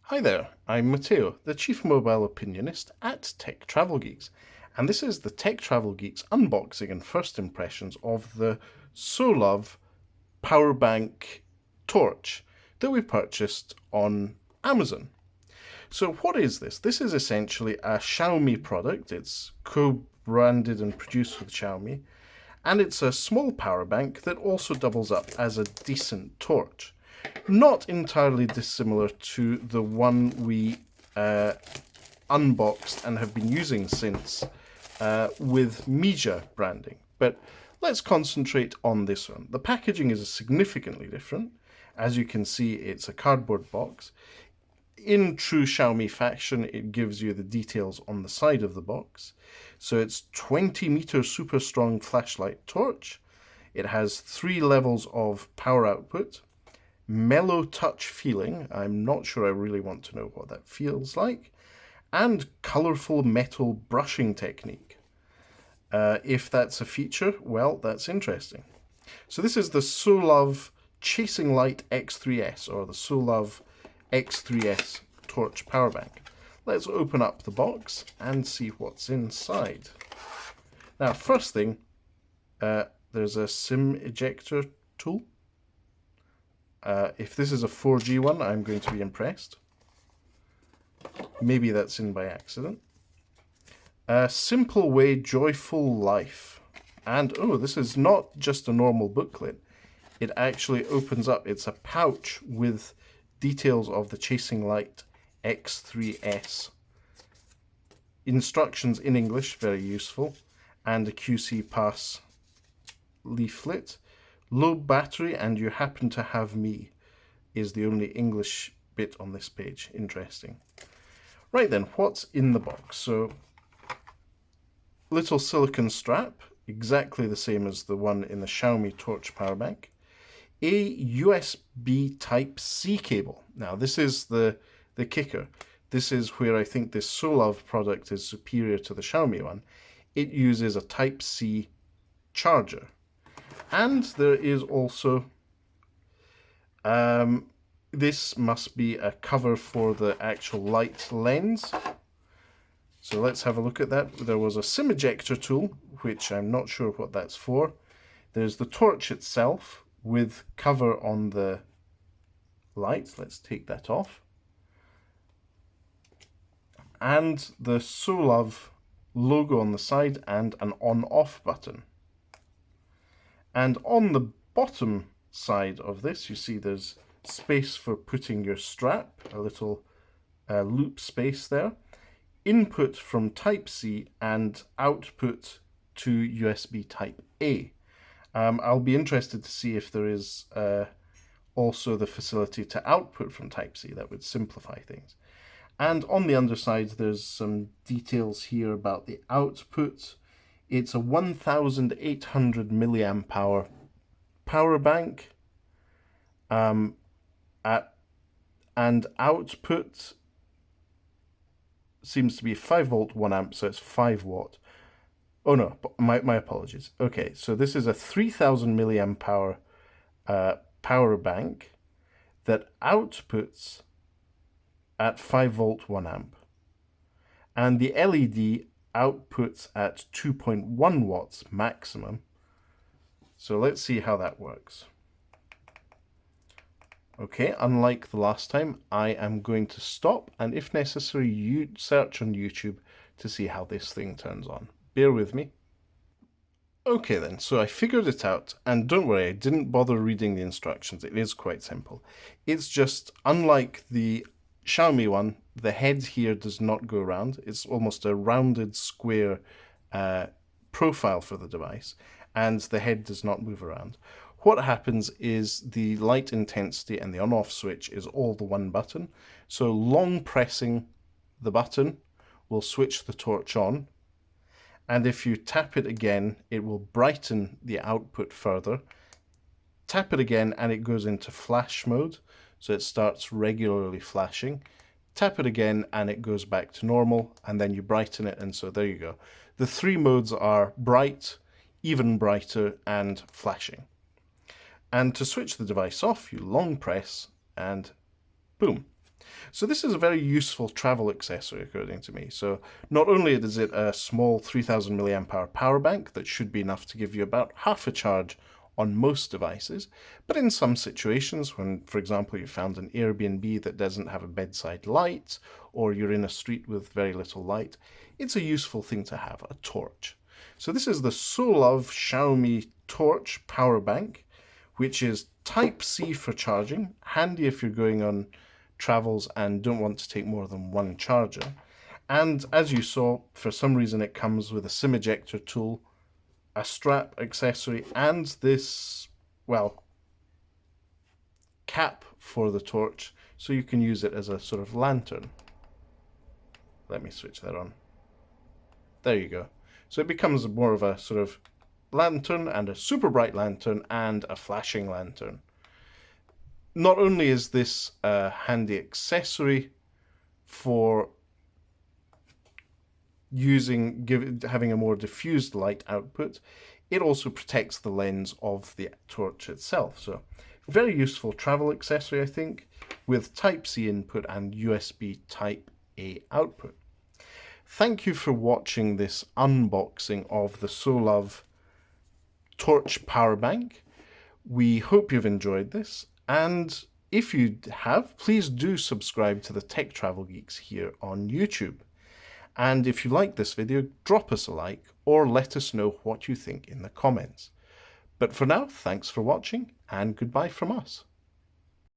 Hi there, I'm Matteo, the Chief Mobile Opinionist at Tech Travel Geeks, and this is the Tech Travel Geeks unboxing and first impressions of the Solove Powerbank Torch that we purchased on Amazon. So what is this? This is essentially a Xiaomi product. It's co-branded and produced with Xiaomi, and it's a small power bank that also doubles up as a decent torch. Not entirely dissimilar to the one we unboxed and have been using since with Mija branding. But let's concentrate on this one. The packaging is significantly different. As you can see, it's a cardboard box. In true Xiaomi fashion, it gives you the details on the side of the box. So it's 20-meter super strong flashlight torch. It has 3 levels of power output. Mellow touch feeling, I'm not sure I really want to know what that feels like, and colourful metal brushing technique. If that's a feature, well, that's interesting. So this is the Solove Chasing Light X3s, or the Solove X3s Torch Powerbank. Let's open up the box and see what's inside. Now, first thing, there's a SIM ejector tool. If this is a 4G one, I'm going to be impressed. Maybe that's in by accident. Simple Way, Joyful Life. And, oh, this is not just a normal booklet. It actually opens up. It's a pouch with details of the Chasing Light X3s. Instructions in English, very useful. And a QC pass leaflet. Low battery and you happen to have me is the only English bit on this page. Interesting. Right then, what's in the box? So, little silicone strap, exactly the same as the one in the Xiaomi Torch Powerbank. A USB Type-C cable. Now, this is the kicker. This is where I think this Solove product is superior to the Xiaomi one. It uses a Type-C charger. And there is also, this must be a cover for the actual light lens. So let's have a look at that. There was a SIM ejector tool, which I'm not sure what that's for. There's the torch itself with cover on the light. Let's take that off. And the Solove logo on the side and an on-off button. And on the bottom side of this, you see there's space for putting your strap, a little loop space there. Input from Type-C and output to USB Type-A. I'll be interested to see if there is also the facility to output from Type-C. That would simplify things. And on the underside, there's some details here about the output. It's a 1,800 milliamp hour power bank, and output seems to be 5 volt 1 amp, so it's 5 watt. Oh no, my apologies. Okay, so this is a 3,000 milliamp hour power bank that outputs at 5 volt 1 amp, and the LED outputs at 2.1 watts maximum. So let's see how that works. Okay, unlike the last time, I am going to stop and if necessary, you search on YouTube to see how this thing turns on. Bear with me. Okay then, so I figured it out, and don't worry, I didn't bother reading the instructions. It is quite simple. It's just, unlike the Xiaomi one, the head here does not go around. It's almost a rounded square profile for the device, and the head does not move around. What happens is the light intensity and the on-off switch is all the one button. So long pressing the button will switch the torch on, and if you tap it again, it will brighten the output further. Tap it again and it goes into flash mode, so it starts regularly flashing. Tap it again and it goes back to normal, and then you brighten it, and so there you go. The 3 modes are bright, even brighter, and flashing. And to switch the device off, you long press and boom, So this is a very useful travel accessory, according to me. So not only is it a small 3000 milliamp hour power bank that should be enough to give you about half a charge on most devices, but in some situations when, for example, you found an Airbnb that doesn't have a bedside light, or you're in a street with very little light, it's a useful thing to have, a torch. So this is the Solove Xiaomi Torch-Powerbank, which is Type-C for charging, handy if you're going on travels and don't want to take more than one charger. And as you saw, for some reason it comes with a SIM ejector tool, a strap accessory, and this, well, cap for the torch, so you can use it as a sort of lantern. Let me switch that on. There you go. So it becomes more of a sort of lantern, and a super bright lantern, and a flashing lantern. Not only is this a handy accessory for having a more diffused light output, it also protects the lens of the torch itself. So very useful travel accessory, I think, with Type-C input and USB Type-A output. Thank you for watching this unboxing of the Solove Torch-Powerbank. We hope you've enjoyed this, and if you have, please do subscribe to the Tech Travel Geeks here on YouTube. And if you like this video, drop us a like or let us know what you think in the comments. But for now, thanks for watching and goodbye from us.